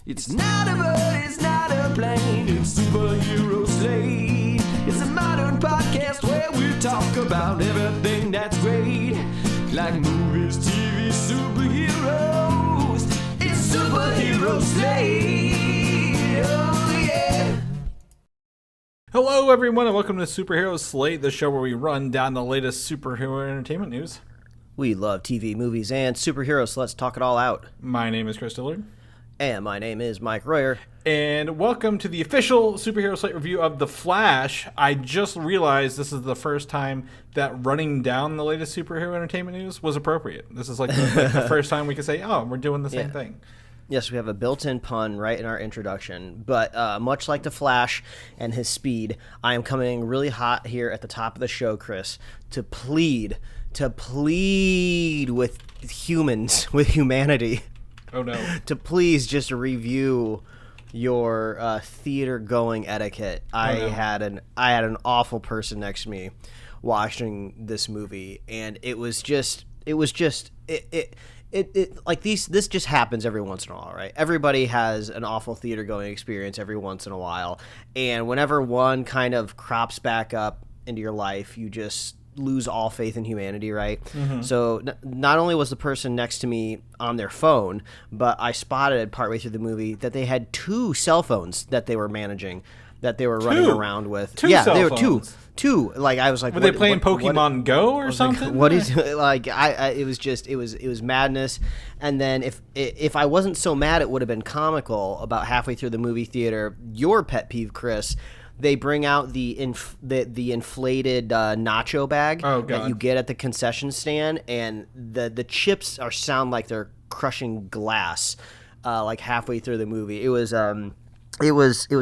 It's not a bird, it's not a plane, it's Superhero Slate. It's a modern podcast where we talk about everything that's great, like movies, TV, superheroes. It's Superhero Slate. Oh yeah. Hello everyone and welcome to Superhero Slate, the show where we run down the latest superhero entertainment news. We love TV, movies, and superheroes, so let's talk it all out. My name is Chris Dillard. And my name is Mike Royer. And welcome to the official Superhero Slate review of The Flash. I just realized this is the first time that running down the latest superhero entertainment news was appropriate. This is like the first time we can say, oh, we're doing the same thing. Yes, we have a built-in pun right in our introduction. But much like The Flash and his speed, I am coming really hot here at the top of the show, Chris, to plead with humans, with humanity. Oh no. To please just review your theater-going etiquette. I had an awful person next to me watching this movie, and this just happens every once in a while, right? Everybody has an awful theater-going experience every once in a while, and whenever one kind of crops back up into your life, you just lose all faith in humanity, right? Mm-hmm. So not only was the person next to me on their phone, but I spotted partway through the movie that they had two cell phones that they were managing, that they were running around with. Two cell they were phones. two. Like I was like, were they playing Pokemon Go or something? Like, what is like? It was madness. And then if I wasn't so mad, it would have been comical. About halfway through the movie theater, your pet peeve, Chris. They bring out the inflated nacho bag that you get at the concession stand, and the chips sound like they're crushing glass, like halfway through the movie. It was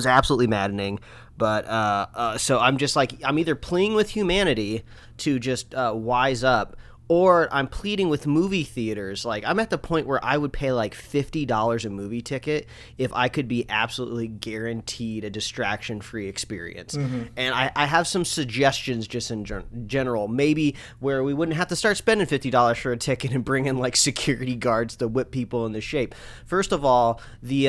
absolutely maddening. But so I'm just like, I'm either pleading with humanity to just wise up, or I'm pleading with movie theaters. Like, I'm at the point where I would pay like $50 a movie ticket if I could be absolutely guaranteed a distraction-free experience. Mm-hmm. And I have some suggestions just in general, maybe where we wouldn't have to start spending $50 for a ticket and bring in like security guards to whip people into shape. First of all, the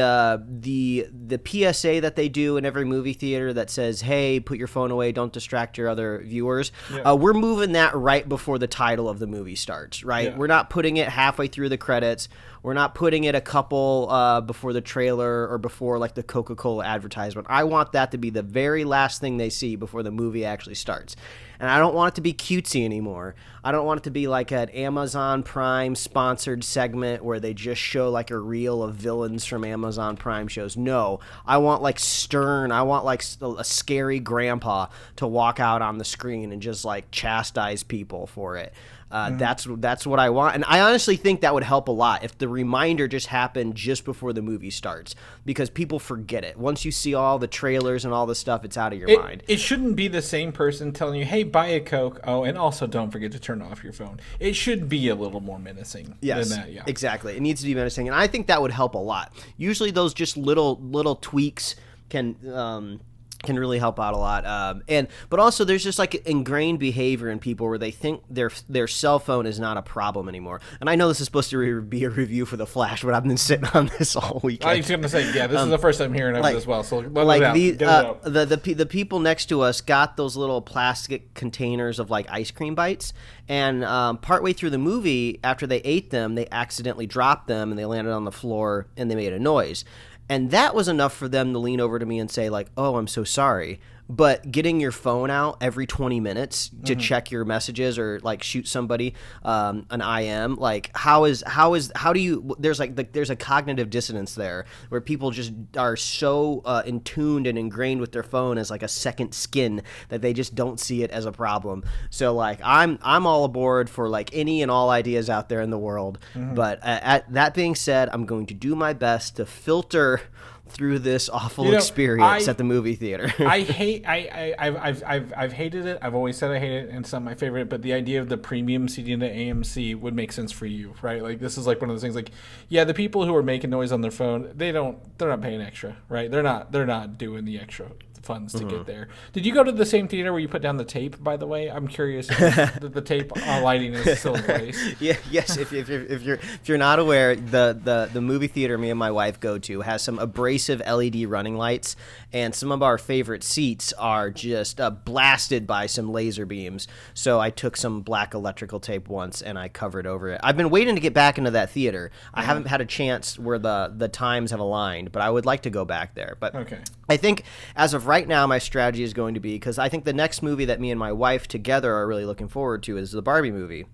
PSA that they do in every movie theater that says, hey, put your phone away, don't distract your other viewers, we're moving that right before the title of the movie starts, right? Yeah. We're not putting it halfway through the credits. We're not putting it a couple before the trailer or before like the Coca-Cola advertisement. I want that to be the very last thing they see before the movie actually starts. And I don't want it to be cutesy anymore. I don't want it to be like an Amazon Prime sponsored segment where they just show like a reel of villains from Amazon Prime shows. No, I want like stern, I want like a scary grandpa to walk out on the screen and just like chastise people for it. That's what I want. And I honestly think that would help a lot if the reminder just happened just before the movie starts, because people forget it. Once you see all the trailers and all the stuff, it's out of your mind. It shouldn't be the same person telling you, hey, buy a Coke. Oh, and also don't forget to turn off your phone. It should be a little more menacing than that. Yeah, exactly. It needs to be menacing. And I think that would help a lot. Usually those just little tweaks can really help out a lot. But also there's just like ingrained behavior in people where they think their cell phone is not a problem anymore. And I know this is supposed to be a review for The Flash, but I've been sitting on this all weekend. I was going to say, this is the first time hearing of it as well. So let it out. The people next to us got those little plastic containers of like ice cream bites, and partway through the movie, after they ate them, they accidentally dropped them and they landed on the floor and they made a noise. And that was enough for them to lean over to me and say, like, oh, I'm so sorry. But getting your phone out every 20 minutes to check your messages or like shoot somebody an IM, like how do you? There's a cognitive dissonance there where people just are so in tuned and ingrained with their phone as like a second skin that they just don't see it as a problem. So like I'm all aboard for like any and all ideas out there in the world. But that being said, I'm going to do my best to filter through this awful experience at the movie theater. I've hated it. I've always said I hate it, and it's not my favorite. But the idea of the premium seating at AMC would make sense for you, right? Like this is like one of those things. Like, yeah, the people who are making noise on their phone, they're not paying extra, right? They're not doing the extra funds to get there. Did you go to the same theater where you put down the tape, by the way? I'm curious if the tape lighting is still in place. Yeah, yes. If you're not aware, the movie theater me and my wife go to has some abrasive LED running lights, and some of our favorite seats are just blasted by some laser beams. So I took some black electrical tape once and I covered over it. I've been waiting to get back into that theater. I haven't had a chance where the times have aligned, but I would like to go back there. But okay. I think as of right now, my strategy is going to be, because I think the next movie that me and my wife together are really looking forward to is the Barbie movie.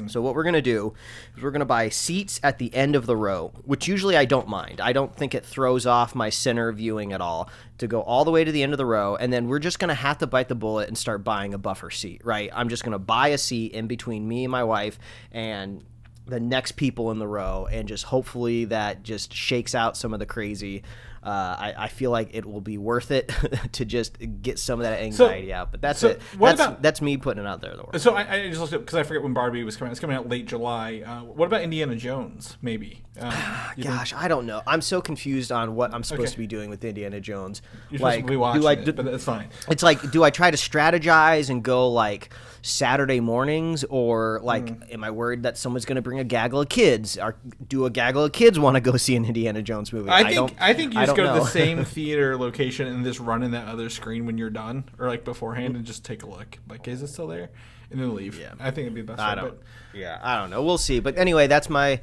So what we're going to do is we're going to buy seats at the end of the row, which usually I don't mind. I don't think it throws off my center viewing at all to go all the way to the end of the row. And then we're just going to have to bite the bullet and start buying a buffer seat, right? I'm just going to buy a seat in between me and my wife and the next people in the row, and just hopefully that just shakes out some of the crazy. I feel like it will be worth it to just get some of that anxiety out. But that's it. That's me putting it out there in the world. So I just looked up, because I forget when Barbie was coming out. It's coming out late July. What about Indiana Jones, maybe? Gosh, I don't know. I'm so confused on what I'm supposed to be doing with Indiana Jones. You're supposed to be watching it, but it's fine. It's like, do I try to strategize and go like Saturday mornings, or like, am I worried that someone's going to bring a gaggle of kids? Or do a gaggle of kids want to go see an Indiana Jones movie? I think you just go to the same theater location and just run in that other screen when you're done, or like beforehand, and just take a look. Like, is it still there? And then leave. Yeah. I think it'd be the best. I don't know. We'll see. But anyway, that's my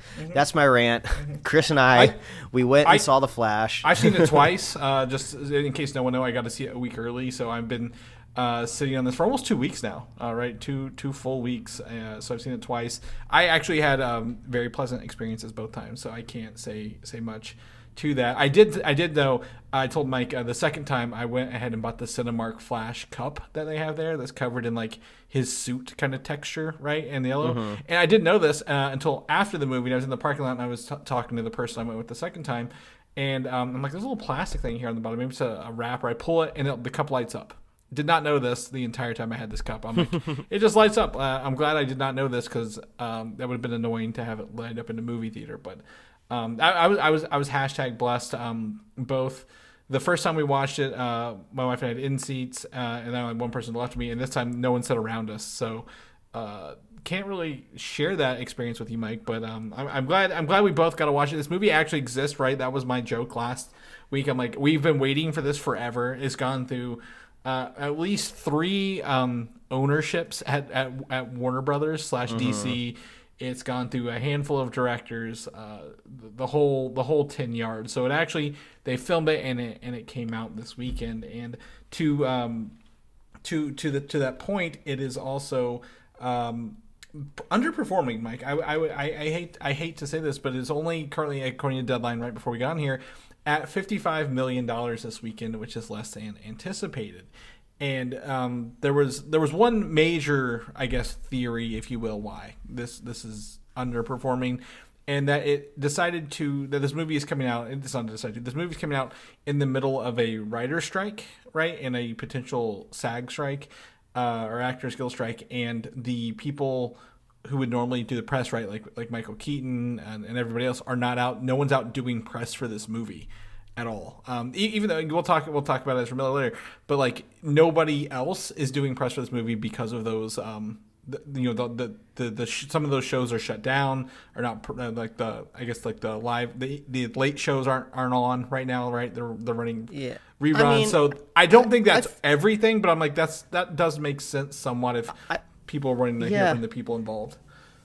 rant. Chris and I we went and saw The Flash. I've seen it twice. Just in case no one knows, I got to see it a week early, so I've been sitting on this for almost 2 weeks now. Right, two full weeks. So I've seen it twice. I actually had very pleasant experiences both times, so I can't say much to that. I did though. I told Mike the second time I went ahead and bought the Cinemark Flash cup that they have there, that's covered in like his suit kind of texture, right, and the yellow. And I didn't know this until after the movie. I was in the parking lot and I was talking to the person I went with the second time, and I'm like, there's a little plastic thing here on the bottom. Maybe it's a wrapper. I pull it and the cup lights up. Did not know this the entire time I had this cup. I'm like, it just lights up. I'm glad I did not know this, because that would have been annoying to have it light up in the movie theater. But I was hashtag blessed. Both the first time we watched it, my wife and I had in seats, and then one person left me, and this time no one sat around us. So can't really share that experience with you, Mike. But I'm glad we both got to watch it. This movie actually exists, right? That was my joke last week. I'm like, we've been waiting for this forever. It's gone through at least 3 ownerships at Warner Brothers / DC. It's gone through a handful of directors, the whole 10 yards. So it actually, they filmed it and it came out this weekend. And to that point, it is also underperforming, Mike. I hate to say this, but it's only currently, according to Deadline, right before we got on here, at $55 million this weekend, which is less than anticipated. And there was one major, I guess, theory, if you will, why this is underperforming, and that this movie is coming out. It's not decided. This movie is coming out in the middle of a writer's strike, right, and a potential SAG strike or Actors Guild strike, and the people who would normally do the press, right, like Michael Keaton and everybody else, are not out. No one's out doing press for this movie at all. Even though we'll talk about it as familiar later, but like nobody else is doing press for this movie because of those. Some of those shows are shut down, or not, like the late shows aren't on right now, right? They're running reruns. I mean, so I don't think that's everything, but I'm like, that does make sense somewhat if people are wanting to hear from the people involved.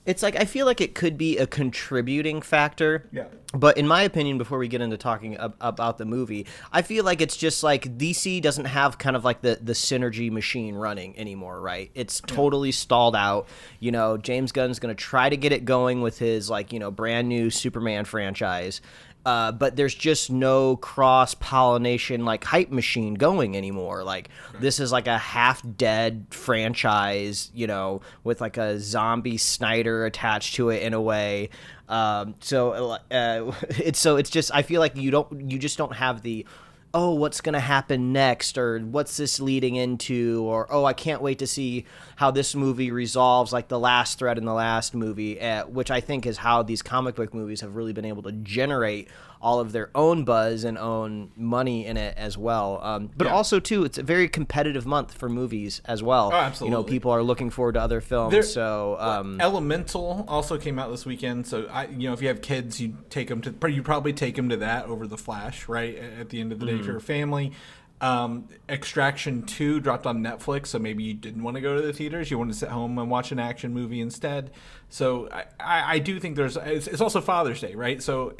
It's like, I feel like it could be a contributing factor. Yeah. But in my opinion, before we get into talking about the movie, I feel like it's just like DC doesn't have kind of like the synergy machine running anymore, right? It's totally stalled out. You know, James Gunn's going to try to get it going with his, like, you know, brand new Superman franchise. But there's just no cross-pollination, like, hype machine going anymore. Like, this is like a half-dead franchise, you know, with like a zombie Snyder attached to it in a way. So it's just, I feel like you just don't have the, oh, what's going to happen next, or what's this leading into, or, oh, I can't wait to see how this movie resolves, like the last thread in the last movie, which I think is how these comic book movies have really been able to generate all of their own buzz and own money in it as well. But also, too, it's a very competitive month for movies as well. Oh, absolutely. People are looking forward to other films. Elemental also came out this weekend. So, if you have kids, you probably take them to that over The Flash, right? At the end of the day, for your family. Extraction 2 dropped on Netflix, so maybe you didn't want to go to the theaters. You wanted to sit home and watch an action movie instead. So I do think it's also Father's Day, right? So,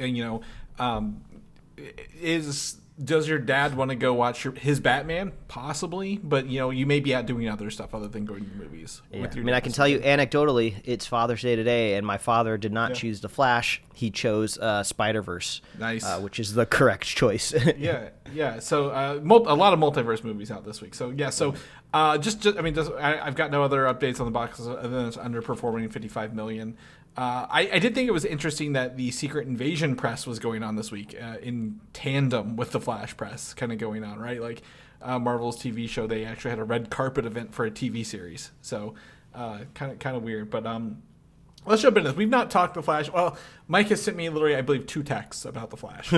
does your dad want to go watch his Batman? Possibly, but you may be out doing other stuff other than going to the movies. Yeah. I can tell you anecdotally, it's Father's Day today, and my father did not choose The Flash. He chose Spider-Verse, nice, which is the correct choice. yeah. So a lot of multiverse movies out this week. So yeah, I've got no other updates on the box other than it's underperforming $55 million. I did think it was interesting that the Secret Invasion press was going on this week in tandem with the Flash press kind of going on, right? Like Marvel's TV show, they actually had a red carpet event for a TV series. So kind of weird. But let's jump into this. We've not talked The Flash. Well, Mike has sent me literally, I believe, 2 texts about The Flash.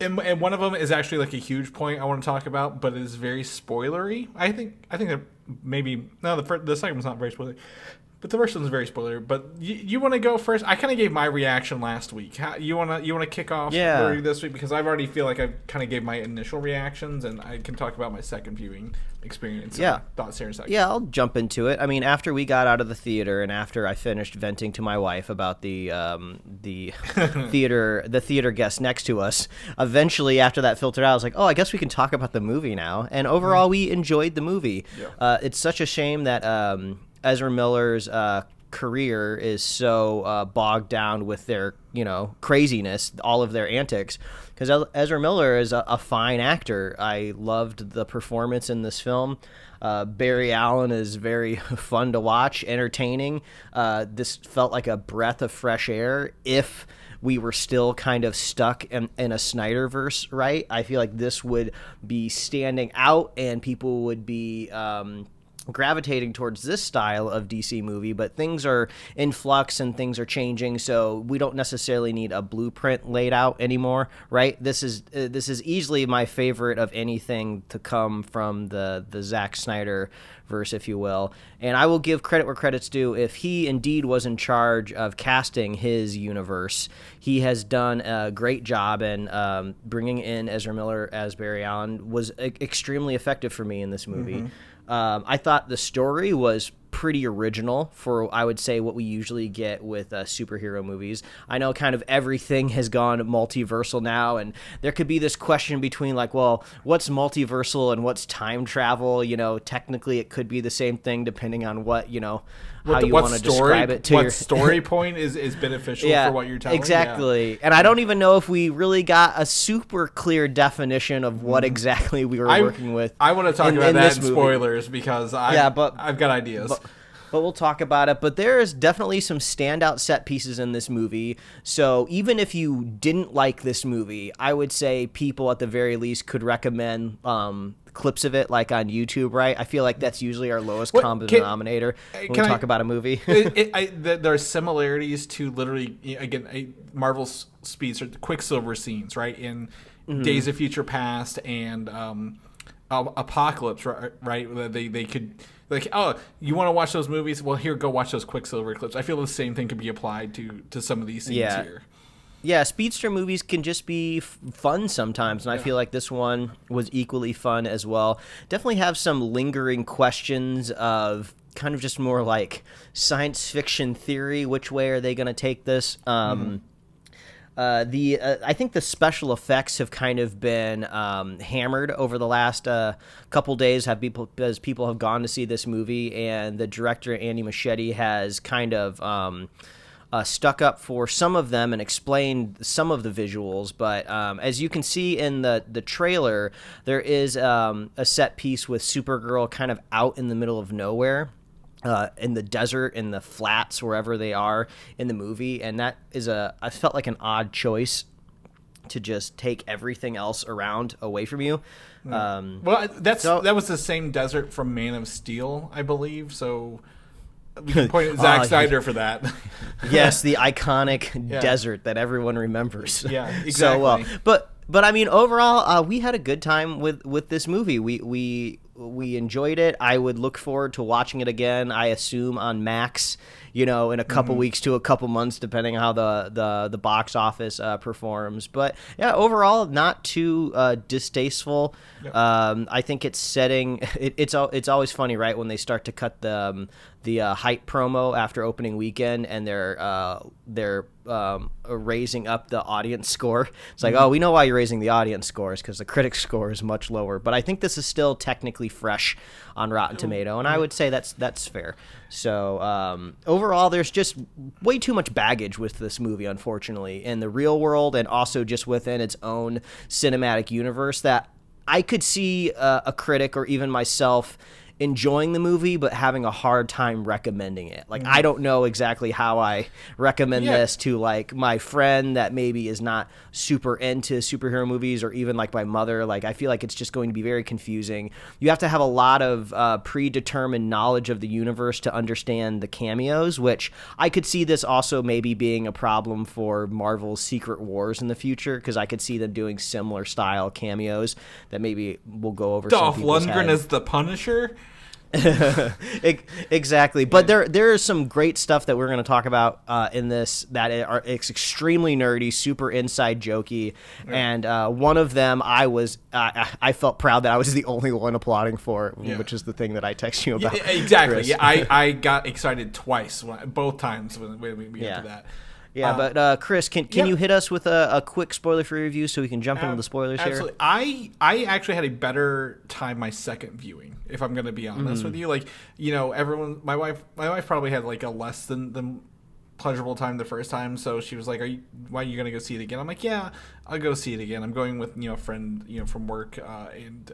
And one of them is actually like a huge point I want to talk about, but it is very spoilery. I think that maybe the second one's not very spoilery. But the first one's very spoiler. But you want to go first? I kind of gave my reaction last week. You want to kick off this week, because I've already feel like I kind of gave my initial reactions, and I can talk about my second viewing experience. Yeah, thoughts here in a second. Yeah, I'll jump into it. I mean, after we got out of the theater, and after I finished venting to my wife about the theater guest next to us, eventually after that filtered out, I was like, oh, I guess we can talk about the movie now. And overall, we enjoyed the movie. Yeah. It's such a shame that Ezra Miller's career is so bogged down with their, craziness, all of their antics, because Ezra Miller is a fine actor. I loved the performance in this film. Barry Allen is very fun to watch, entertaining. This felt like a breath of fresh air if we were still kind of stuck in a Snyderverse, right? I feel like this would be standing out and people would be gravitating towards this style of DC movie, but things are in flux and things are changing, so we don't necessarily need a blueprint laid out anymore, right? This is easily my favorite of anything to come from the Zack Snyder verse, if you will. And I will give credit where credit's due. If he indeed was in charge of casting his universe, he has done a great job, and bringing in Ezra Miller as Barry Allen was extremely effective for me in this movie. Mm-hmm. I thought the story was pretty original for, I would say, what we usually get with superhero movies. I know kind of everything has gone multiversal now, and there could be this question between like, well, what's multiversal and what's time travel? Technically it could be the same thing depending on what, how you want to describe it to what story point is beneficial for what you're telling. Exactly. Yeah. And I don't even know if we really got a super clear definition of what exactly we were working with. I want to talk about that in spoilers, because I've got ideas. But we'll talk about it. But there is definitely some standout set pieces in this movie. So even if you didn't like this movie, I would say people at the very least could recommend clips of it, like on YouTube, right? I feel like that's usually our lowest common denominator when we talk about a movie. There are similarities to literally, again, Marvel's speedster, Quicksilver scenes, right? In Days of Future Past and Apocalypse, right? They could... Like, oh, you want to watch those movies? Well, here, go watch those Quicksilver clips. I feel the same thing could be applied to some of these scenes here. Yeah, speedster movies can just be fun sometimes, and I feel like this one was equally fun as well. Definitely have some lingering questions of kind of just more like science fiction theory. Which way are they going to take this? I think the special effects have kind of been hammered over the last couple days as people have gone to see this movie, and the director Andy Muschietti has kind of stuck up for some of them and explained some of the visuals. But as you can see in the trailer, there is a set piece with Supergirl kind of out in the middle of nowhere. In the desert, in the flats, wherever they are in the movie, and that is I felt like an odd choice to just take everything else around away from you. That was the same desert from Man of Steel, I believe. So we can point at Zack Snyder for that. Yes, the iconic desert that everyone remembers. Yeah, exactly. So well, but I mean, overall, we had a good time with this movie. We enjoyed it. I would look forward to watching it again. I assume on Max, in a couple weeks to a couple months, depending on how the box office performs. But yeah, overall, not too distasteful. Yep. I think it's setting. It's always funny, right, when they start to cut the hype promo after opening weekend, and they're raising up the audience score. It's like, oh, we know why you're raising the audience scores, because the critic score is much lower. But I think this is still technically fresh on Rotten Tomato, and I would say that's fair. So overall, there's just way too much baggage with this movie, unfortunately, in the real world and also just within its own cinematic universe, that I could see a critic or even myself enjoying the movie but having a hard time recommending it. Like, I don't know exactly how I recommend this to, like, my friend that maybe is not super into superhero movies, or even like my mother. Like, I feel like it's just going to be very confusing. You have to have a lot of predetermined knowledge of the universe to understand the cameos, which I could see this also maybe being a problem for Marvel's Secret Wars in the future, because I could see them doing similar style cameos that maybe will go over Dolph some people's Lundgren head. as the Punisher. Exactly, but there is some great stuff that we're going to talk about in this it's extremely nerdy, super inside jokey, and one of them I felt proud that I was the only one applauding for, which is the thing that I text you about. Yeah, exactly. Chris. Yeah, I got excited twice, both times when we got to that. Yeah, but Chris, can you hit us with a quick spoiler-free review so we can jump into the spoilers absolutely. here? I actually had a better time my second viewing, if I'm going to be honest with you. Like, everyone, my wife probably had like a less than pleasurable time the first time, so she was like, why are you going to go see it again? I'm like, yeah, I'll go see it again. I'm going with a friend from work, and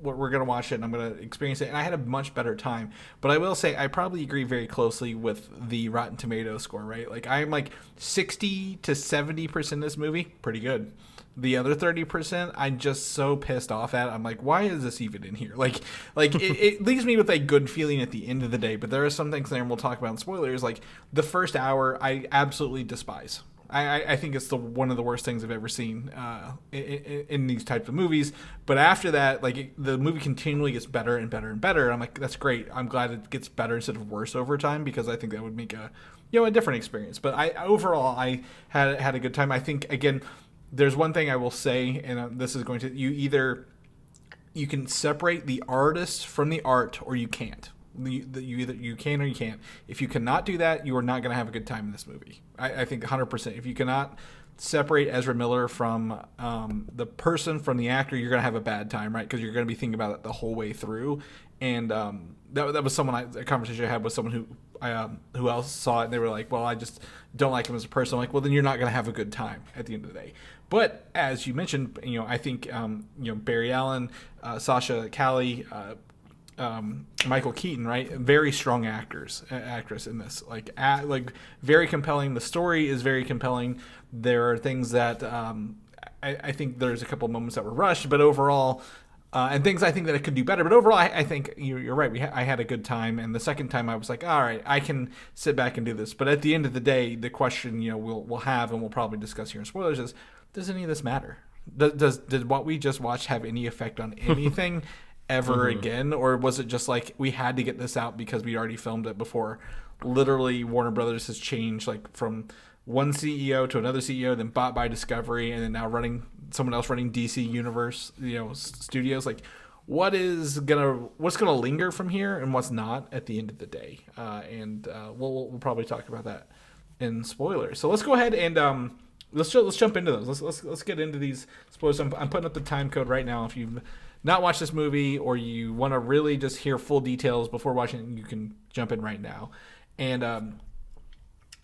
we're going to watch it and I'm going to experience it. And I had a much better time. But I will say I probably agree very closely with the Rotten Tomato score, right? Like, I'm like 60 to 70% of this movie, pretty good. The other 30%, I'm just so pissed off at. I'm like, why is this even in here? Like it leaves me with a good feeling at the end of the day. But there are some things there, and we'll talk about in spoilers. Like, the first hour, I absolutely despise. I think it's one of the worst things I've ever seen in these types of movies. But after that, like, the movie continually gets better and better and better. I'm like, that's great. I'm glad it gets better instead of worse over time, because I think that would make a different experience. But overall I had a good time. I think, again, there's one thing I will say, and this is going to, you can separate the artist from the art, or you can't. You can or you can't. If you cannot do that, you are not going to have a good time in this movie. I think 100%. If you cannot separate Ezra Miller from the person from the actor, you're going to have a bad time, right? Because you're going to be thinking about it the whole way through. And that was a conversation I had with someone who else saw it, and they were like, well, I just don't like him as a person. I'm like, well, then you're not going to have a good time at the end of the day. But as you mentioned, I think Barry Allen, Sasha Callie, Michael Keaton, right? Very strong actress in this. Like very compelling. The story is very compelling. There are things that I think there's a couple moments that were rushed, but overall, and things I think that it could do better. But overall, I think you're right. I had a good time, and the second time I was like, all right, I can sit back and do this. But at the end of the day, the question we'll have, and we'll probably discuss here in spoilers, is, does any of this matter? Did what we just watched have any effect on anything ever again, or was it just like we had to get this out because we already filmed it before? Literally, Warner Brothers has changed, like, from one CEO to another CEO, then bought by Discovery, and then now someone else running DC Universe, studios. Like, what's gonna linger from here, and what's not at the end of the day? And we'll probably talk about that in spoilers. So let's go ahead and let's jump into those. Let's get into these spoilers. I'm putting up the time code right now. If you've not watched this movie, or you want to really just hear full details before watching it, you can jump in right now. And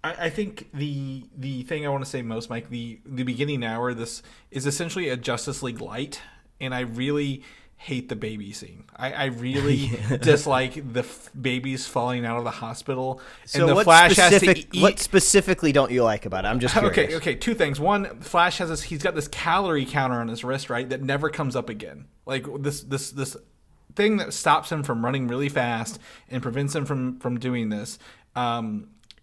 I think the thing I want to say most, Mike, the beginning hour, this is essentially a Justice League light, and I really hate the baby scene. I really dislike the babies falling out of the hospital. So and the Flash has to eat. What specifically don't you like about it? I'm just curious. Okay. Two things. One, Flash he's got this calorie counter on his wrist, right, that never comes up again. Like this thing that stops him from running really fast and prevents him from doing this.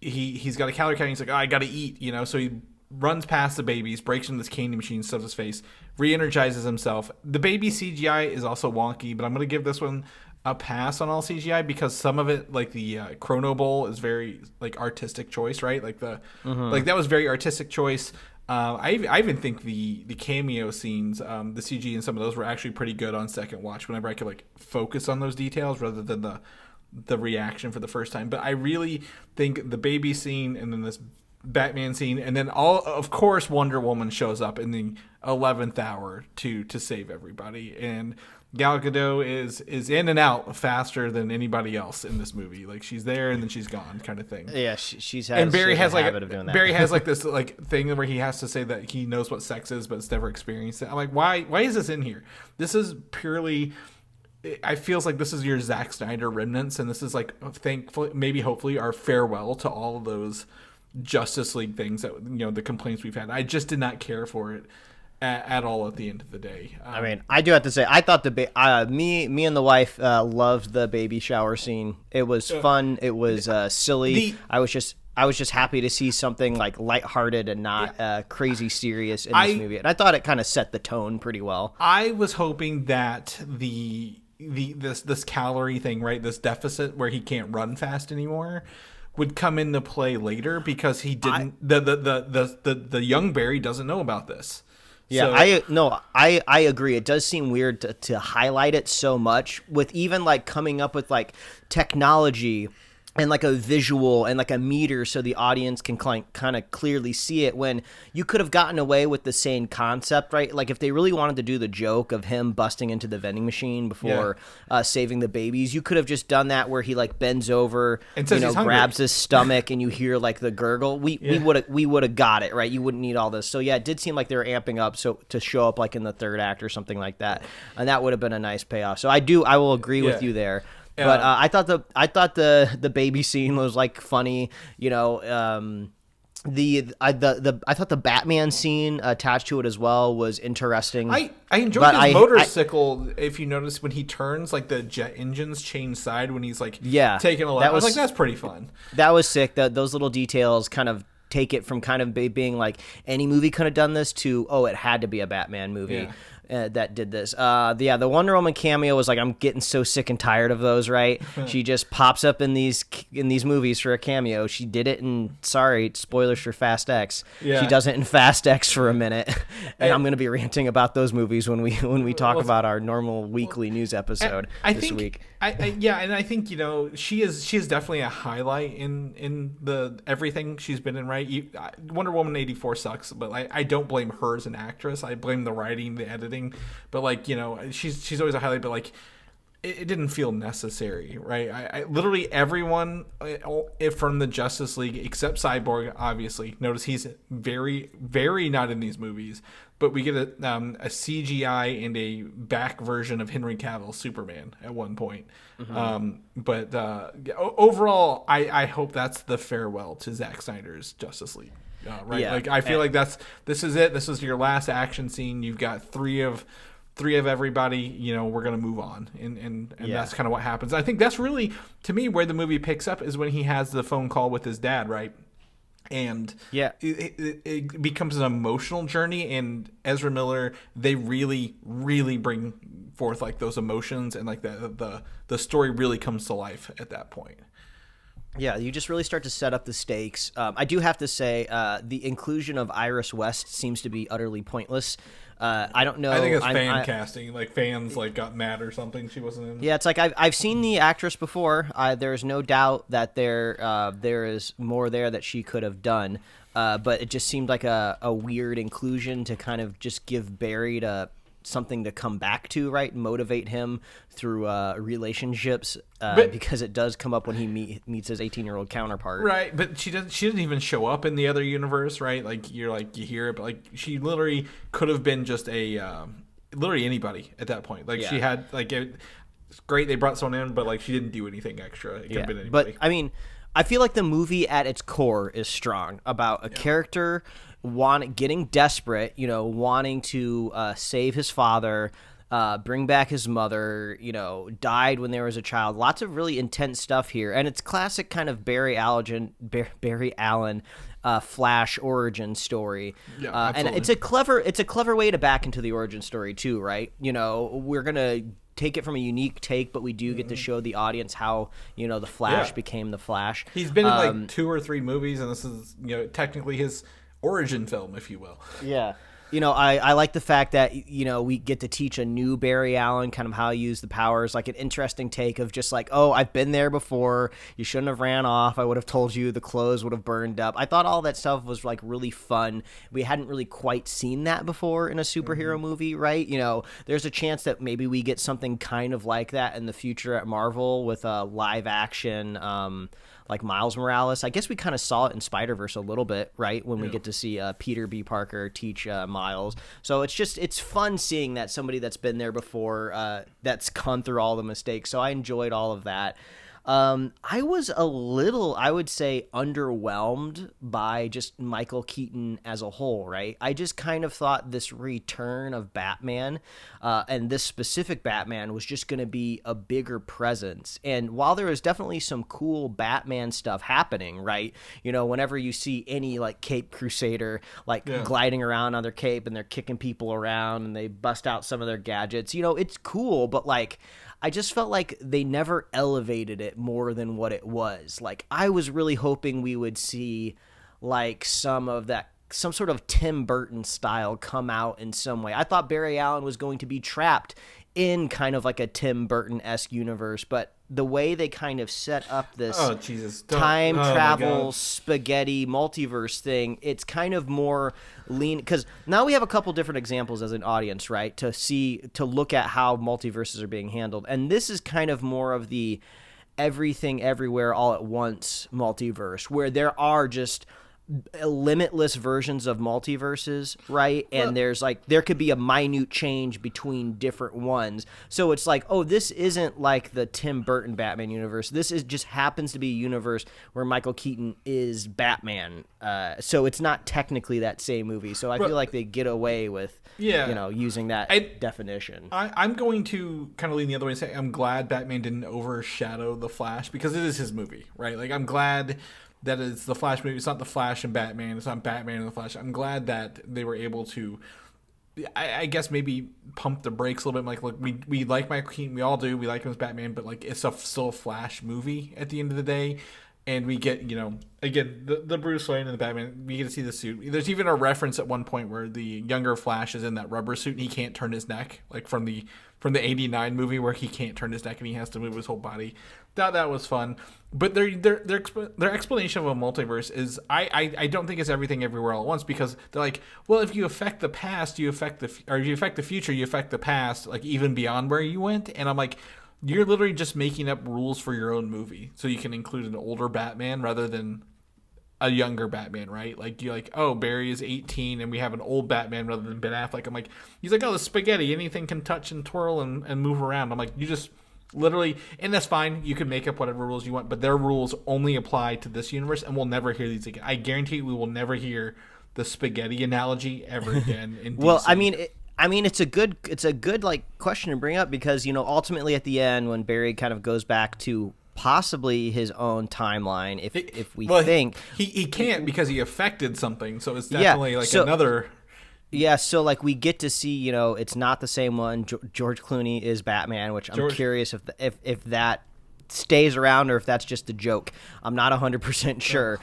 He's got a calorie count. He's like, oh, I got to eat, So he runs past the babies, breaks into this candy machine, stuffs his face, re-energizes himself. The baby CGI is also wonky, but I'm going to give this one a pass on all CGI because some of it, like the Chrono Bowl, is very like artistic choice, right? Like like that was very artistic choice. I even think the cameo scenes, the CG and some of those were actually pretty good on second watch. Whenever I could like focus on those details rather than the reaction for the first time. But I really think the baby scene and then this Batman scene, and then of course Wonder Woman shows up in the 11th hour to save everybody, and Gal Gadot is in and out faster than anybody else in this movie. Like she's there and then she's gone, kind of thing. Yeah, she's had. And Barry has like habit of doing that. Barry has like this like thing where he has to say that he knows what sex is, but it's never experienced it. I'm like, why is this in here? This is purely. I feels like this is your Zack Snyder remnants, and this is like thankfully, maybe hopefully, our farewell to all of those Justice League things that the complaints we've had. I just did not care for it at all at the end of the day. I mean, I do have to say, I thought me and the wife loved the baby shower scene. It was fun. It was silly. I was just happy to see something like lighthearted and not crazy serious in this movie. And I thought it kind of set the tone pretty well. I was hoping that this calorie thing, right, this deficit where he can't run fast anymore, would come into play later because he didn't. The young Barry doesn't know about this. Yeah, so, I agree. It does seem weird to highlight it so much with even like coming up with like technology and like a visual and like a meter so the audience can kind of clearly see it, when you could have gotten away with the same concept, right? Like if they really wanted to do the joke of him busting into the vending machine before saving the babies, you could have just done that where he like bends over and grabs his stomach and you hear like the gurgle. We would have got it, right? You wouldn't need all this. So yeah, it did seem like they were amping up to show up like in the third act or something like that, and that would have been a nice payoff. So I will agree with you there. But I thought the baby scene was like funny, I thought the Batman scene attached to it as well was interesting. I enjoyed his motorcycle. If you notice when he turns, like the jet engines change side when he's like taking a left. I was like, that's pretty fun. That was sick. Those little details kind of take it from kind of being like any movie could have done this to it had to be a Batman movie. Yeah. That did this. The Wonder Woman cameo was like, I'm getting so sick and tired of those, right? She just pops up in these movies for a cameo. She did it in, sorry, spoilers for Fast X. Yeah. She does it in Fast X for a minute. And I'm going to be ranting about those movies when we talk about our normal weekly news episode this week. And I think she is definitely a highlight in the everything she's been in, right? Wonder Woman 84 sucks, but I don't blame her as an actress. I blame the writing, the editing. But like she's always a highlight, but like it didn't feel necessary, right? I literally everyone from the Justice League except Cyborg, obviously. Notice he's very, very not in these movies, but we get a CGI and a back version of Henry Cavill Superman at one point. But overall, I hope that's the farewell to Zack Snyder's Justice League. Right? Yeah. Like I feel like this is it. This is your last action scene. You've got three of everybody. We're gonna move on, and that's kind of what happens. I think that's really, to me, where the movie picks up is when he has the phone call with his dad, right? And it becomes an emotional journey. And Ezra Miller, they really, really bring forth like those emotions, and like the story really comes to life at that point. Yeah, you just really start to set up the stakes. I do have to say the inclusion of Iris West seems to be utterly pointless. I don't know. I think it's fan casting. Like fans got mad or something. She wasn't in. Yeah, it's like I've seen the actress before. There's no doubt that there is more there that she could have done. But it just seemed like a weird inclusion to kind of just give Barry something to come back to, right? Motivate him through relationships, because it does come up when he meets his 18-year-old counterpart, right? But she didn't even show up in the other universe, right? Like you hear it, but like she literally could have been just literally anybody at that point. Like she had it's great they brought someone in, but like she didn't do anything extra. It could have been anybody. But I mean, I feel like the movie at its core is strong about a character getting desperate, wanting to save his father, bring back his mother, died when there was a child. Lots of really intense stuff here. And it's classic kind of Barry Allen Flash origin story. Yeah, and it's a clever way to back into the origin story too, right? We're going to take it from a unique take, but we do get to show the audience how, the Flash became the Flash. He's been in like 2 or 3 movies, and this is, technically his origin film, if you will. Yeah. I like the fact that, we get to teach a new Barry Allen kind of how to use the powers, like an interesting take of just like, oh, I've been there before. You shouldn't have ran off. I would have told you the clothes would have burned up. I thought all that stuff was like really fun. We hadn't really quite seen that before in a superhero movie, right? There's a chance that maybe we get something kind of like that in the future at Marvel with a live action, like Miles Morales. I guess we kind of saw it in Spider-Verse a little bit, right? When we get to see Peter B. Parker teach Miles. So it's fun seeing that somebody that's been there before, that's gone through all the mistakes. So I enjoyed all of that. I was a little, I would say, underwhelmed by just Michael Keaton as a whole, right? I just kind of thought this return of Batman, and this specific Batman, was just going to be a bigger presence. And while there was definitely some cool Batman stuff happening, right? Whenever you see any like Cape Crusader gliding around on their cape and they're kicking people around and they bust out some of their gadgets, it's cool, but like, I just felt like they never elevated it more than what it was. Like, I was really hoping we would see like some sort of Tim Burton style come out in some way. I thought Barry Allen was going to be trapped in kind of like a Tim Burton-esque universe, but the way they kind of set up this time travel spaghetti multiverse thing, it's kind of more lean, because now we have a couple different examples as an audience, right, to look at how multiverses are being handled. And this is kind of more of the everything everywhere all at once multiverse, where there are just limitless versions of multiverses, right? And there could be a minute change between different ones. So it's like, oh, this isn't like the Tim Burton Batman universe. This just happens to be a universe where Michael Keaton is Batman. So it's not technically that same movie. So I feel like they get away with, using that definition. I'm going to kind of lean the other way and say I'm glad Batman didn't overshadow The Flash, because it is his movie, right? Like, I'm glad that it's the Flash movie. It's not the Flash and Batman. It's not Batman and the Flash. I'm glad that they were able to, I guess, maybe pump the brakes a little bit. Like, look, we like Michael Keaton. We all do. We like him as Batman. But, like, it's still a Flash movie at the end of the day. And we get, again, the Bruce Wayne and the Batman, we get to see the suit. There's even a reference at one point where the younger Flash is in that rubber suit and he can't turn his neck, like from the 89 movie where he can't turn his neck and he has to move his whole body. That was fun. But their explanation of a multiverse is, I don't think it's everything everywhere all at once, because they're like, well, if you affect the past, if you affect the future, you affect the past, like even beyond where you went. And I'm like, you're literally just making up rules for your own movie, so you can include an older Batman rather than a younger Batman, right? Like, you're like, oh, Barry is 18 and we have an old Batman rather than Ben Affleck. I'm like, he's like, oh, the spaghetti, anything can touch and twirl and move around. I'm like, you just literally, and that's fine, you can make up whatever rules you want, but their rules only apply to this universe, and we'll never hear these again. I guarantee we will never hear the spaghetti analogy ever again in DC. Well, I mean, it's a good like question to bring up, because ultimately at the end, when Barry kind of goes back to possibly his own timeline, if we think he can't, because he affected something, so it's definitely another. Yeah, so like we get to see, it's not the same one. George Clooney is Batman, which I'm curious if that stays around or if that's just a joke. I'm not 100% sure.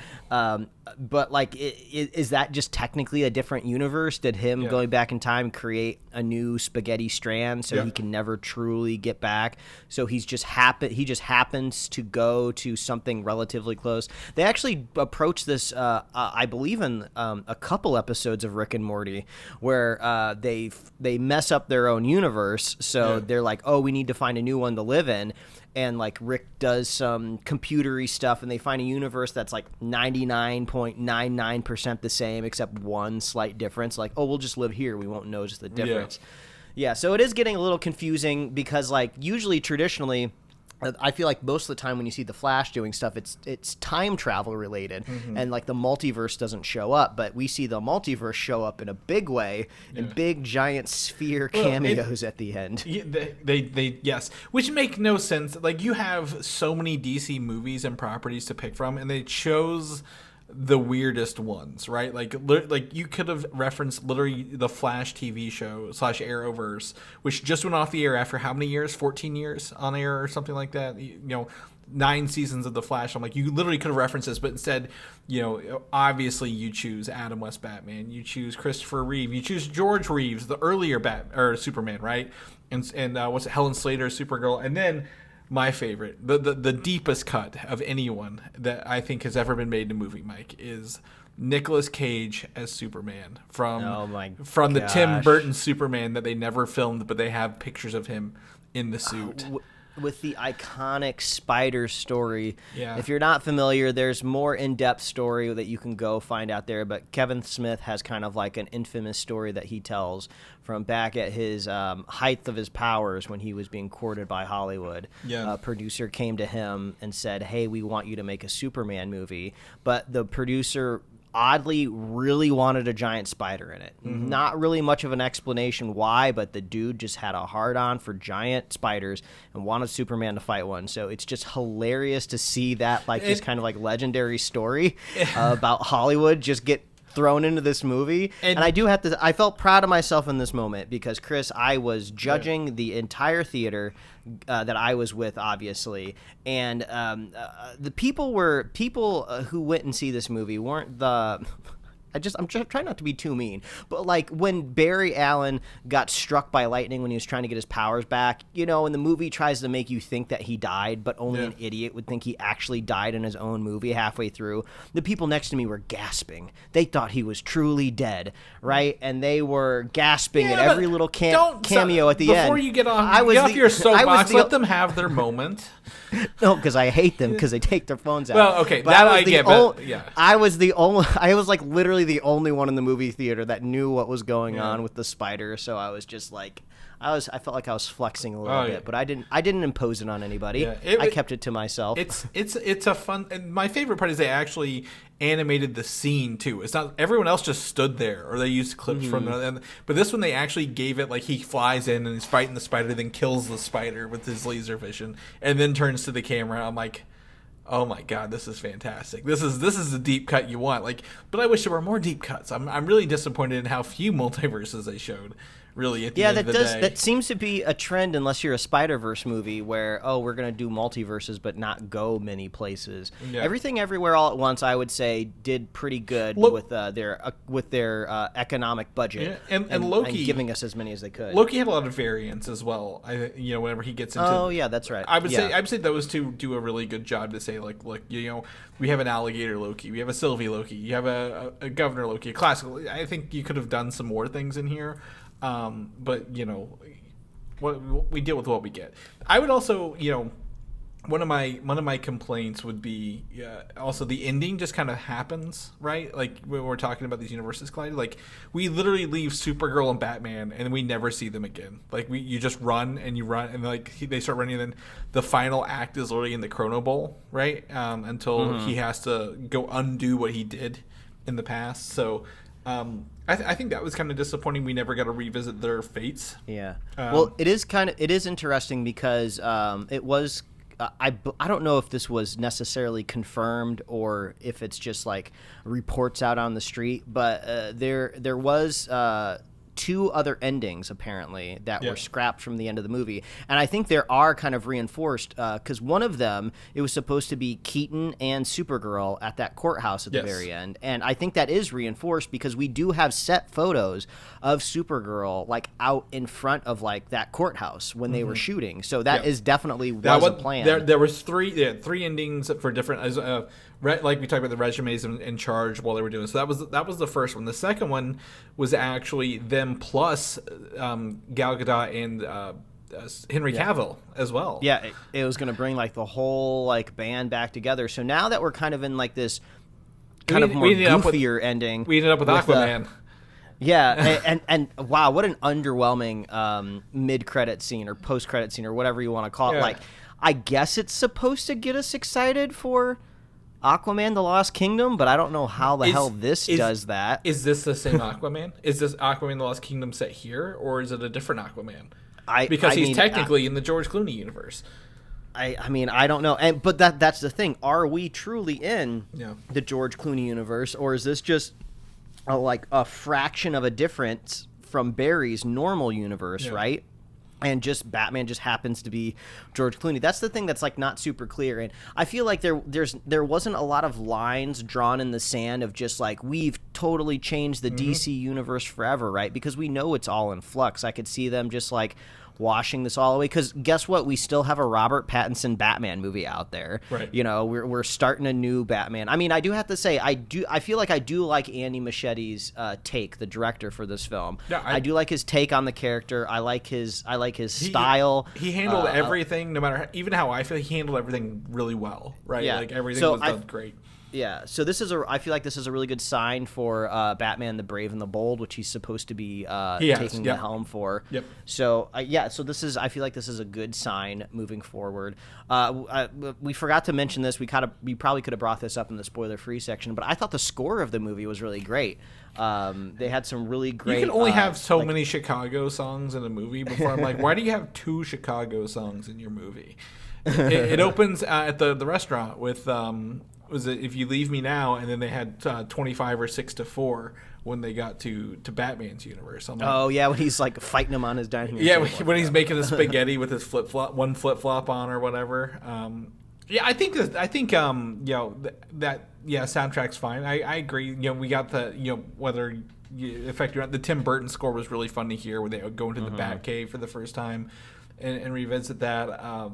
But like, is that just technically a different universe? Did him going back in time create a new spaghetti strand so he can never truly get back? So he just happens to go to something relatively close. They actually approach this, I believe, in a couple episodes of Rick and Morty, where they mess up their own universe. So they're like, oh, we need to find a new one to live in. And like Rick does some computery stuff, and they find a universe that's like 99.99% the same, except one slight difference. Like, oh, we'll just live here. We won't notice the difference. Yeah, so it is getting a little confusing, because like usually traditionally I feel like most of the time when you see the Flash doing stuff, it's time travel related, and like the multiverse doesn't show up, but we see the multiverse show up in a big way, in big giant sphere cameos at the end. They yes, which make no sense. Like, you have so many DC movies and properties to pick from, and they chose the weirdest ones, right? Like you could have referenced literally the Flash TV show / Arrowverse, which just went off the air after how many years? 14 years on air or something like that. 9 seasons of the Flash. I'm like, you literally could have referenced this, but instead, obviously you choose Adam West Batman, you choose Christopher Reeve, you choose George Reeves, the earlier Superman, right? And what's it, Helen Slater, Supergirl, and then my favorite, the deepest cut of anyone that I think has ever been made in a movie, Mike, is Nicolas Cage as Superman from the Tim Burton Superman that they never filmed, but they have pictures of him in the suit. With the iconic spider story. Yeah. If you're not familiar, there's more in-depth story that you can go find out there, but Kevin Smith has kind of like an infamous story that he tells from back at his height of his powers when he was being courted by Hollywood. Yeah. A producer came to him and said, hey, we want you to make a Superman movie, but the producer oddly really wanted a giant spider in it. Not really much of an explanation why, but the dude just had a hard-on for giant spiders and wanted Superman to fight one. So it's just hilarious to see that this kind of like legendary story about Hollywood just get thrown into this movie. And I do have to, I felt proud of myself in this moment because, Chris, I was judging the entire theater that I was with, obviously, and the people who went and see this movie weren't the I'm trying not to be too mean, but like when Barry Allen got struck by lightning when he was trying to get his powers back, and the movie tries to make you think that he died, but only an idiot would think he actually died in his own movie halfway through. The people next to me were gasping. They thought he was truly dead, right? And they were gasping at every little cameo at the end. Before you get off your soapbox, let them have their moment. No, because I hate them because they take their phones out. Well, okay, but that I get, but yeah. I was like literally the only one in the movie theater that knew what was going on with the spider, so I was just like, I felt like I was flexing a little bit, but I didn't impose it on anybody. Yeah, I kept it to myself. It's a fun, and my favorite part is they actually animated the scene too. It's not everyone else just stood there or they used clips from it, but this one they actually gave it like he flies in and he's fighting the spider, then kills the spider with his laser vision, and then turns to the camera. I'm like, oh my god, this is fantastic. This is the deep cut you want. Like, but I wish there were more deep cuts. I'm really disappointed in how few multiverses they showed. Really, at the end of the day. That seems to be a trend unless you're a Spider-Verse movie where, we're going to do multiverses but not go many places. Yeah. Everything Everywhere All at Once, I would say, did pretty good with their economic budget and Loki, and giving us as many as they could. Loki had a lot of variants as well. Whenever he gets into that's right. I would say those two do a really good job to say like, look, we have an alligator Loki, we have a Sylvie Loki, you have a governor Loki, a classical. I think you could have done some more things in here. But what we deal with what we get. I would also, one of my complaints would be also the ending just kind of happens, right? Like when we're talking about these universes colliding, like we literally leave Supergirl and Batman and we never see them again. Like you just run and like they start running, and then the final act is literally in the Chrono Bowl, right? Until he has to go undo what he did in the past. So I think that was kind of disappointing. We never got to revisit their fates. Yeah. Well, it is interesting because it was. I don't know if this was necessarily confirmed or if it's just like reports out on the street, but there was 2 other endings apparently that were scrapped from the end of the movie, and I think there are kind of reinforced because one of them, it was supposed to be Keaton and Supergirl at that courthouse at the very end, and I think that is reinforced because we do have set photos of Supergirl like out in front of like that courthouse when they were shooting, so that is definitely a plan. There was 3 endings for different like we talked about the resumes in charge while they were doing. So that was the first one. The second one was actually them plus Gal Gadot and Henry Cavill as well. Yeah, it was going to bring like the whole like band back together. So now that we're kind of in like this kind of more goofier ending, we ended up with Aquaman. And wow, what an underwhelming mid-credit scene or post-credit scene or whatever you want to call it. Like, I guess it's supposed to get us excited for Aquaman: The Lost Kingdom, but I don't know how the hell this does that. Is this the same Aquaman? Is this Aquaman: The Lost Kingdom set here, or is it a different Aquaman? Because he's technically in the George Clooney universe. I mean, I don't know. But that's the thing. Are we truly in the George Clooney universe, or is this just a fraction of a difference from Barry's normal universe, right? And just Batman just happens to be George Clooney. That's the thing that's like not super clear. And I feel like there wasn't a lot of lines drawn in the sand of just like, we've totally changed the DC universe forever, right? Because we know it's all in flux. I could see them just like washing this all away, because guess what, we still have a Robert Pattinson Batman movie out there, right? You know, we're starting a new Batman. I mean, I do have to say, I feel like I do like Andy Muschietti's take, the director for this film. I do like his take on the character. I like his style. He handled everything, no matter even how I feel, he handled everything really well, right? Like everything was done great. Yeah, so I feel like this is a really good sign for Batman: The Brave and the Bold, which he's supposed to be taking the helm for. Yep. So I feel like this is a good sign moving forward. We forgot to mention this. We probably could have brought this up in the spoiler-free section, but I thought the score of the movie was really great. They had some really great. You can only have so many Chicago songs in a movie before I'm like, why do you have 2 Chicago songs in your movie? It opens at the restaurant with. Was it If You Leave Me Now, and then they had 25 or 6 to 4 when they got to Batman's universe. Like, when he's like fighting him on his dining room. Yeah, when he's making the spaghetti with his one flip flop on or whatever. I think soundtrack's fine. I agree. You know, we got the whether affect the Tim Burton score was really fun to hear, where they would go into the Batcave for the first time and revisit that.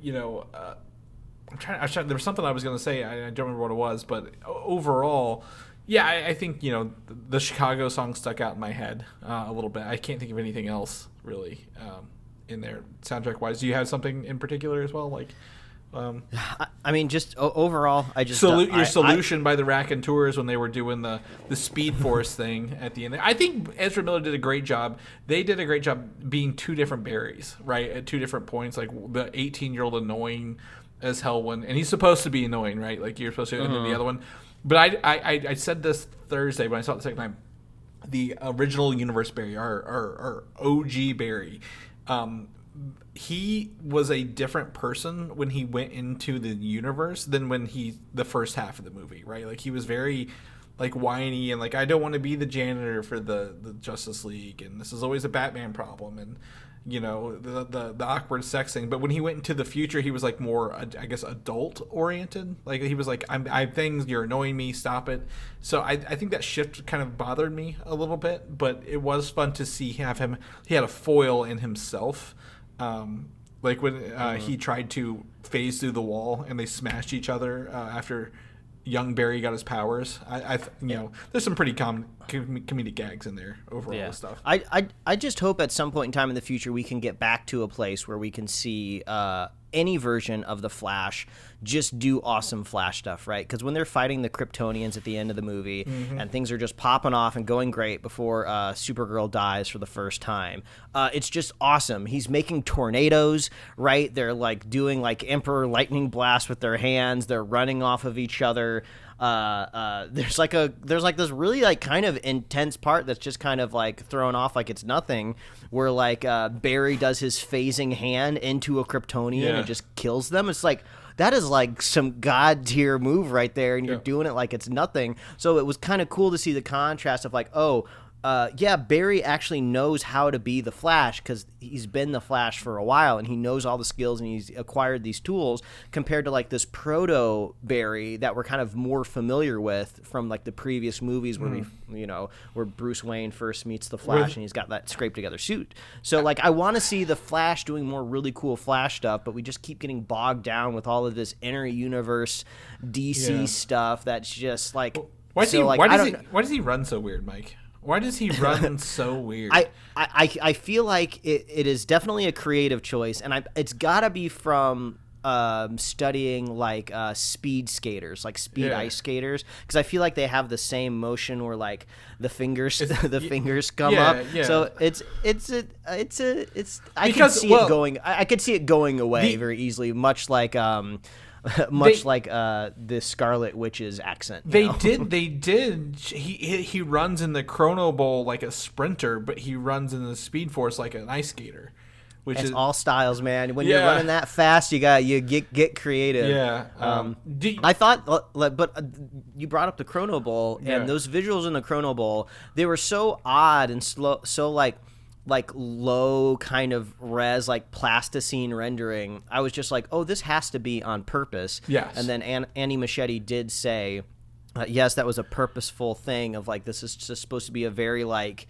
There was something I was going to say. I don't remember what it was, but overall, I think the Chicago song stuck out in my head a little bit. I can't think of anything else really in there soundtrack wise. Do you have something in particular as well? Like, I mean, just overall, I just your solution by the Raconteurs when they were doing the Speed Force thing at the end. I think Ezra Miller did a great job. They did a great job being 2 different Barrys, right, at 2 different points. Like the 18-year-old annoying as hell one, and he's supposed to be annoying, right? Like you're supposed to, and then the other one. But I said this Thursday when I saw it the second time. The original universe Barry, our OG Barry, he was a different person when he went into the universe than when the first half of the movie, right? Like he was very like whiny and like, I don't want to be the janitor for the Justice League, and this is always a Batman problem, and the awkward sex thing. But when he went into the future, he was like more, I guess, adult oriented. Like he was like, I have things, you're annoying me, stop it. So I think that shift kind of bothered me a little bit, but it was fun to see he had a foil in himself. Like when he tried to phase through the wall and they smashed each other after young Barry got his powers. There's some pretty comedic gags in there overall stuff. I just hope at some point in time in the future we can get back to a place where we can see any version of the Flash just do awesome Flash stuff, right? Because when they're fighting the Kryptonians at the end of the movie and things are just popping off and going great before Supergirl dies for the first time, it's just awesome. He's making tornadoes, right? They're like doing like Emperor Lightning Blast with their hands. They're running off of each other. There's like this really like kind of intense part that's just kind of like thrown off like it's nothing, where like Barry does his phasing hand into a Kryptonian and just kills them. It's like, that is like some god tier move right there, and you're doing it like it's nothing. So it was kind of cool to see the contrast of like, Barry actually knows how to be the Flash because he's been the Flash for a while and he knows all the skills and he's acquired these tools, compared to like this proto Barry that we're kind of more familiar with from like the previous movies where where Bruce Wayne first meets the Flash and he's got that scraped together suit. So like I want to see the Flash doing more really cool Flash stuff, but we just keep getting bogged down with all of this inner universe DC stuff that's just like, why does he run so weird, Mike? Why does he run so weird? I feel like it is definitely a creative choice, and it's got to be from studying like speed skaters, like speed ice skaters, because I feel like they have the same motion where like the fingers fingers come up. Yeah. So it's I could see it going. I could see it going away very easily, much like the Scarlet Witch's accent. They did. He runs in the Chrono Bowl like a sprinter, but he runs in the Speed Force like an ice skater. Which it's is all styles, man. When you're running that fast, you get creative. Yeah. I thought, but you brought up the Chrono Bowl, and those visuals in the Chrono Bowl, they were so odd and slow, so like low kind of res, like plasticine rendering. I was just like, oh, this has to be on purpose. Yes. And then Annie Machete did say, yes, that was a purposeful thing of like, this is just supposed to be a very like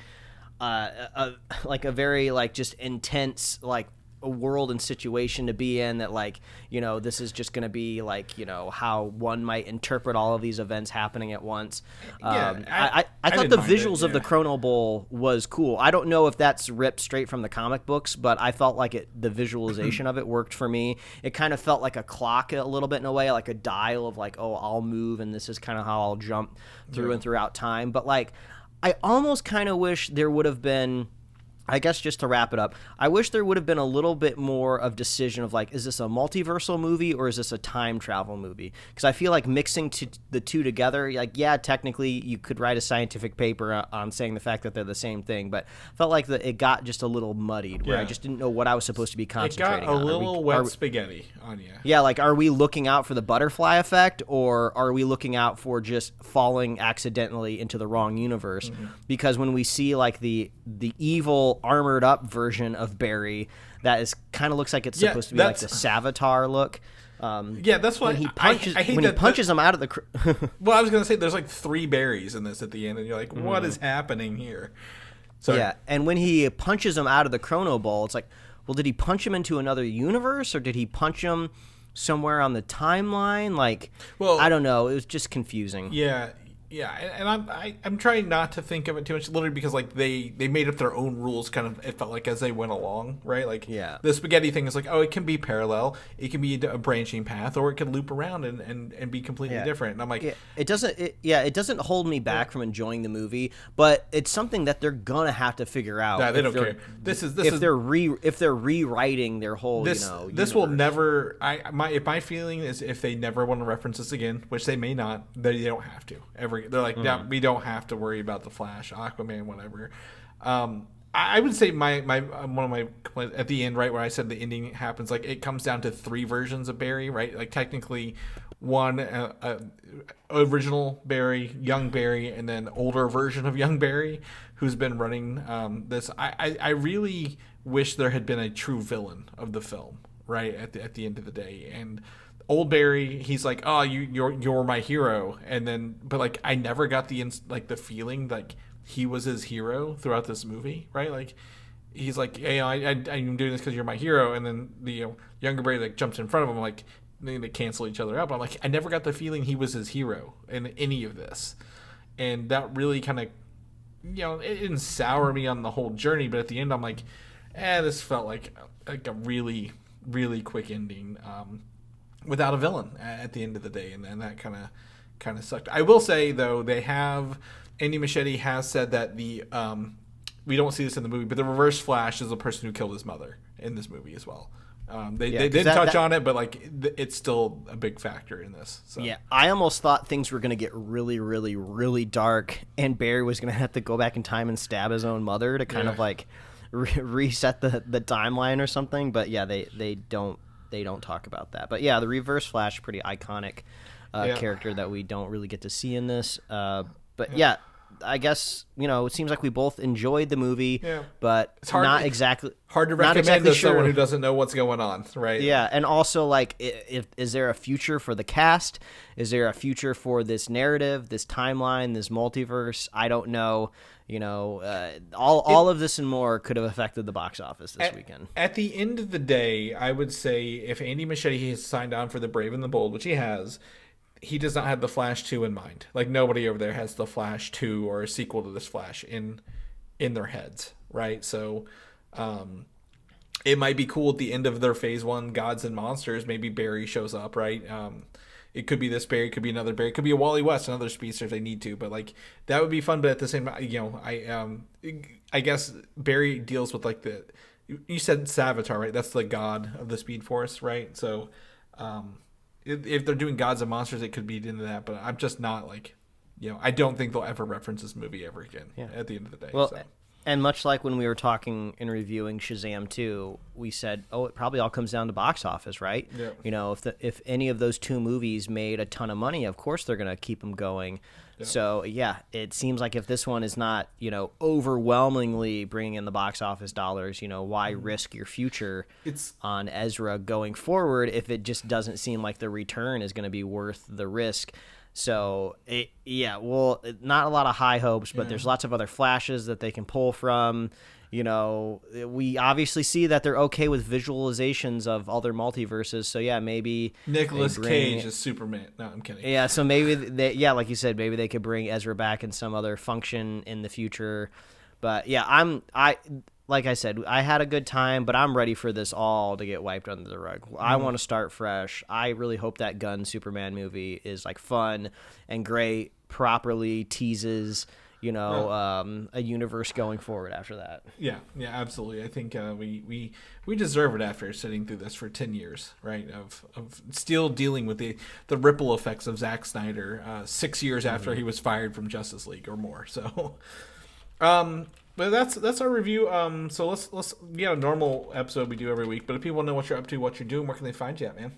a very like just intense like a world and situation to be in, that like, you know, this is just going to be like, you know, how one might interpret all of these events happening at once. I thought the visuals of the Chrono Bowl was cool. I don't know if that's ripped straight from the comic books, but I felt like the visualization of it worked for me. It kind of felt like a clock a little bit in a way, like a dial of like, oh, I'll move and this is kind of how I'll jump through and throughout time. But like, I almost kind of wish there would have been, I guess just to wrap it up, I wish there would have been a little bit more of decision of like, is this a multiversal movie or is this a time travel movie? Because I feel like mixing the two together, like, yeah, technically you could write a scientific paper on saying the fact that they're the same thing, but I felt like it got just a little muddied where I just didn't know what I was supposed to be concentrating on. It got a little wet spaghetti on you. Yeah, like, are we looking out for the butterfly effect, or are we looking out for just falling accidentally into the wrong universe? Mm-hmm. Because when we see like the evil armored up version of Barry, that is kind of looks like it's supposed to be like the Savitar look. That's what when he punches. I hate when he punches him out of the. Well, I was gonna say there's like 3 Barrys in this at the end, and you're like, what is happening here? So yeah, and when he punches him out of the Chrono Bowl, it's like, well, did he punch him into another universe, or did he punch him somewhere on the timeline? Like, well, I don't know. It was just confusing. Yeah, and I'm trying not to think of it too much, literally because like they made up their own rules, kind of, it felt like, as they went along, right? Like, the spaghetti thing is like, oh, it can be parallel, it can be a branching path, or it can loop around and be completely different. And I'm like, it doesn't hold me back from enjoying the movie, but it's something that they're gonna have to figure out. Yeah, they don't care. If they're rewriting their whole this will never. My feeling is if they never want to reference this again, which they may not, they don't have to ever. They're like, yeah, we don't have to worry about the Flash, Aquaman, whatever. I would say my one of my complaints at the end, right where I said the ending happens, like it comes down to 3 versions of Barry, right? Like technically, one original Barry, young Barry, and then older version of young Barry, who's been running this. I really wish there had been a true villain of the film, right? At the end of the day, and old Barry, he's like, oh, you're my hero, and then, but like I never got the feeling like he was his hero throughout this movie, right? Like he's like, hey, I'm doing this because you're my hero, and then the younger Barry like jumps in front of him, like they cancel each other out. But I'm like, I never got the feeling he was his hero in any of this, and that really kind of, it didn't sour me on the whole journey. But at the end, I'm like, this felt like a really, really quick ending. Without a villain at the end of the day, and that kind of sucked. I will say though, Andy Machete has said that we don't see this in the movie, but the Reverse Flash is the person who killed his mother in this movie as well. They did touch on it, but like it's still a big factor in this. So. Yeah, I almost thought things were going to get really, really, really dark, and Barry was going to have to go back in time and stab his own mother to kind of like reset the timeline or something. But yeah, they don't talk about that. But yeah, the Reverse Flash, pretty iconic character that we don't really get to see in this. But yeah, I guess, it seems like we both enjoyed the movie, but it's hard to recommend to someone who doesn't know what's going on, right? Yeah, and also, like, is there a future for the cast? Is there a future for this narrative, this timeline, this multiverse? I don't know. All of this and more could have affected the box office this weekend. At the end of the day, I would say if Andy Machete has signed on for The Brave and the Bold, which he has, he does not have the Flash 2 in mind. Like, nobody over there has the Flash 2 or a sequel to this Flash in their heads, right? So it might be cool at the end of their phase 1 Gods and Monsters. Maybe Barry shows up, right? It could be this Barry, it could be another Barry, it could be a Wally West, another speedster if they need to. But like that would be fun. But at the same time, I guess Barry deals with like you said Savitar, right? That's the god of the Speed Force, right? So if they're doing Gods and Monsters, it could be into that. But I'm just not like, I don't think they'll ever reference this movie ever again. At the end of the day. Well. So. And much like when we were talking and reviewing Shazam 2, we said, it probably all comes down to box office, right? Yeah. If any of those 2 movies made a ton of money, of course they're going to keep them going. Yeah. So, it seems like if this one is not, overwhelmingly bringing in the box office dollars, why risk your future on Ezra going forward if it just doesn't seem like the return is going to be worth the risk? So, not a lot of high hopes, but there's lots of other flashes that they can pull from. We obviously see that they're okay with visualizations of other multiverses. So, maybe Nicolas Cage is Superman. No, I'm kidding. Yeah, so maybe, like you said, maybe they could bring Ezra back in some other function in the future. But, like I said, I had a good time, but I'm ready for this all to get wiped under the rug. I want to start fresh. I really hope that Gunn Superman movie is like fun and great, properly teases, a universe going forward after that. Yeah, absolutely. I think we deserve it after sitting through this for 10 years, right? Of still dealing with the ripple effects of Zack Snyder 6 years after he was fired from Justice League or more. So, but that's our review. So let's a normal episode we do every week. But if people know what you're up to, what you're doing, where can they find you at, man?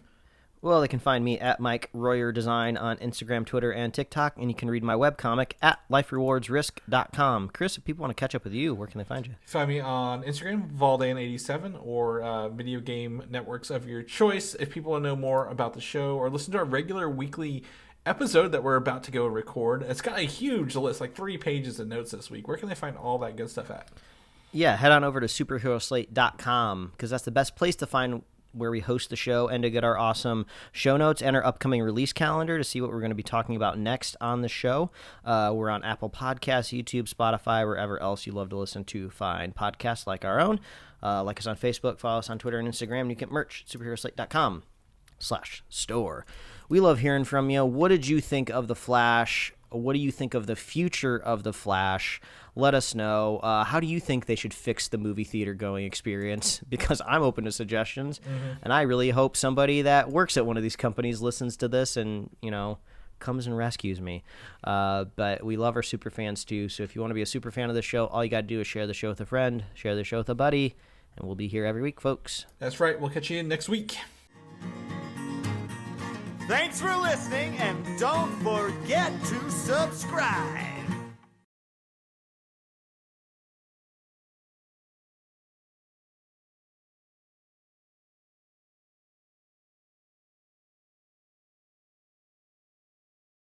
Well, they can find me at Mike Royer Design on Instagram, Twitter, and TikTok, and you can read my webcomic at liferewardsrisk.com. Chris, if people want to catch up with you, where can they find you? Find me on Instagram, Valdan87, or video game networks of your choice. If people want to know more about the show or listen to our regular weekly episode that we're about to go record, it's got a huge list, like 3 pages of notes this week. Where can they find all that good stuff at? Yeah, head on over to superheroslate.com because that's the best place to find where we host the show and to get our awesome show notes and our upcoming release calendar to see what we're going to be talking about next on the show. We're on Apple Podcasts, YouTube, Spotify, wherever else you love to listen to find podcasts like our own. Like us on Facebook, follow us on Twitter and Instagram, and you get merch at superheroslate.com/store. We love hearing from you. What did you think of The Flash? What do you think of the future of The Flash? Let us know. How do you think they should fix the movie theater going experience? Because I'm open to suggestions, and I really hope somebody that works at one of these companies listens to this and, comes and rescues me. But we love our super fans too, so if you want to be a super fan of the show, all you got to do is share the show with a friend, share the show with a buddy, and we'll be here every week, folks. That's right. We'll catch you next week. Thanks for listening, and don't forget to subscribe.